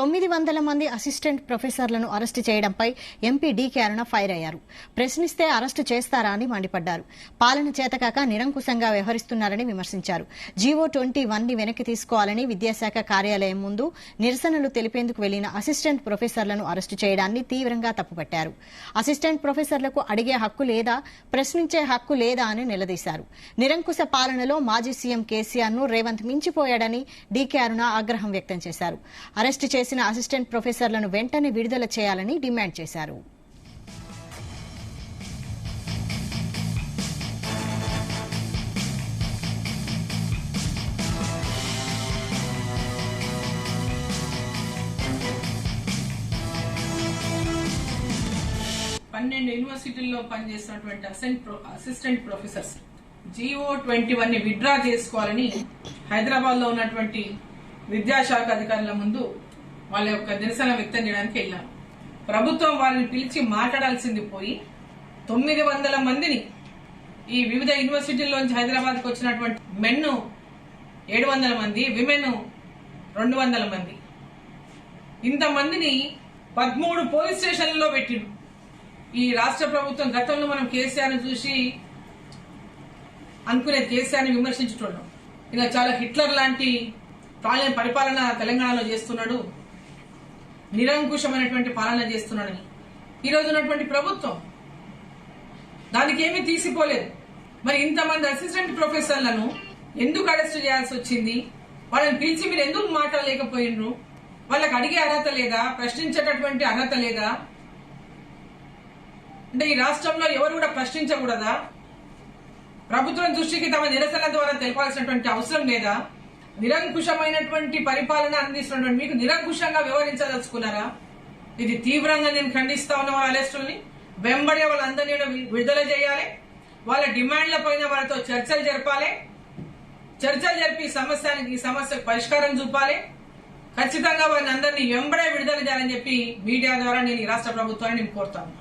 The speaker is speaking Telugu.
900 మంది అసిస్టెంట్ ప్రొఫెసర్లను అరెస్టు చేయడంపై ఎంపీ డీకే అరుణ ఫైర్ అయ్యారు. ప్రశ్నిస్తే అరెస్టు చేస్తారా అని మండిపడ్డారు. పాలన చేతకాక నిరంకుశంగా వ్యవహరిస్తున్నారని విమర్శించారు. జీవో 21 ని వెనక్కి తీసుకోవాలని విద్యాశాఖ కార్యాలయం ముందు నిరసనలు తెలిపేందుకు వెళ్లిన అసిస్టెంట్ ప్రొఫెసర్లను అరెస్టు చేయడాన్ని తీవ్రంగా తప్పుపట్టారు. అసిస్టెంట్ ప్రొఫెసర్లకు అడిగే హక్కు లేదా, ప్రశ్నించే హక్కు లేదా అని నిలదీశారు. నిరంకుశ పాలనలో మాజీ సీఎం కేసీఆర్ ను రేవంత్ మించిపోయాడని డీకే అరుణ ఆగ్రహం వ్యక్తం చేశారు. అరెస్టు చేసిన అసిస్టెంట్ ప్రొఫెసర్లను వెంటనే విడుదల చేయాలని డిమాండ్ చేశారు. యూనివర్సిటీల్లో పనిచేస్తున్నటువంటి అసిస్టెంట్ ప్రొఫెసర్స్ జీవో 21 ని విత్డ్రా చేసుకోవాలని హైదరాబాద్ లో ఉన్నటువంటి విద్యాశాఖ అధికారుల ముందు వాళ్ళ యొక్క నిరసన వ్యక్తం చేయడానికి వెళ్ళాం. ప్రభుత్వం వారిని పిలిచి మాట్లాడాల్సింది పోయి 900 మందిని, ఈ వివిధ యూనివర్సిటీల్లోంచి హైదరాబాద్ కు వచ్చినటువంటి మెన్ 700 మంది, విమెన్ 200 మంది, ఇంతమందిని 13 పోలీస్ స్టేషన్లలో పెట్టిండు. ఈ రాష్ట్ర ప్రభుత్వం గతంలో మనం కేసీఆర్ ను చూసి అనుకునేది, కేసీఆర్ ని విమర్శించుతున్నాం. ఇలా చాలా హిట్లర్ లాంటి పరిపాలన తెలంగాణలో చేస్తున్నాడు, నిరంకుశమైనటువంటి పాలన చేస్తున్నాడని ఈ రోజు ఉన్నటువంటి ప్రభుత్వం దానికి ఏమీ తీసిపోలేదు. మరి ఇంతమంది అసిస్టెంట్ ప్రొఫెసర్లను ఎందుకు అరెస్ట్ చేయాల్సి వచ్చింది? వాళ్ళని పిలిచి మీరు ఎందుకు మాట్లాడలేకపోయినరు? వాళ్ళకి అడిగే అర్హత లేదా? ప్రశ్నించేటటువంటి అర్హత లేదా? అంటే ఈ రాష్ట్రంలో ఎవరు కూడా ప్రశ్నించకూడదా? ప్రభుత్వం దృష్టికి తమ నిరసన ద్వారా తెలపాల్సినటువంటి అవసరం లేదా? నిరంకుశమైనటువంటి పరిపాలన అందిస్తున్నటువంటి మీకు నిరంకుశంగా వ్యవహరించదలుచుకున్నారా? ఇది తీవ్రంగా నేను ఖండిస్తా ఉన్న వాళ్ళ అరెస్టుల్ని వెంబడే వాళ్ళందరినీ విడుదల చేయాలి. వాళ్ళ డిమాండ్ల పైన వాళ్ళతో చర్చలు జరపాలి. చర్చలు జరిపి ఈ సమస్యకు పరిష్కారం చూపాలి. ఖచ్చితంగా వారిని అందరినీ వెంబడే విడుదల చేయాలని చెప్పి మీడియా ద్వారా నేను ఈ రాష్ట్ర ప్రభుత్వాన్ని కోరుతాను.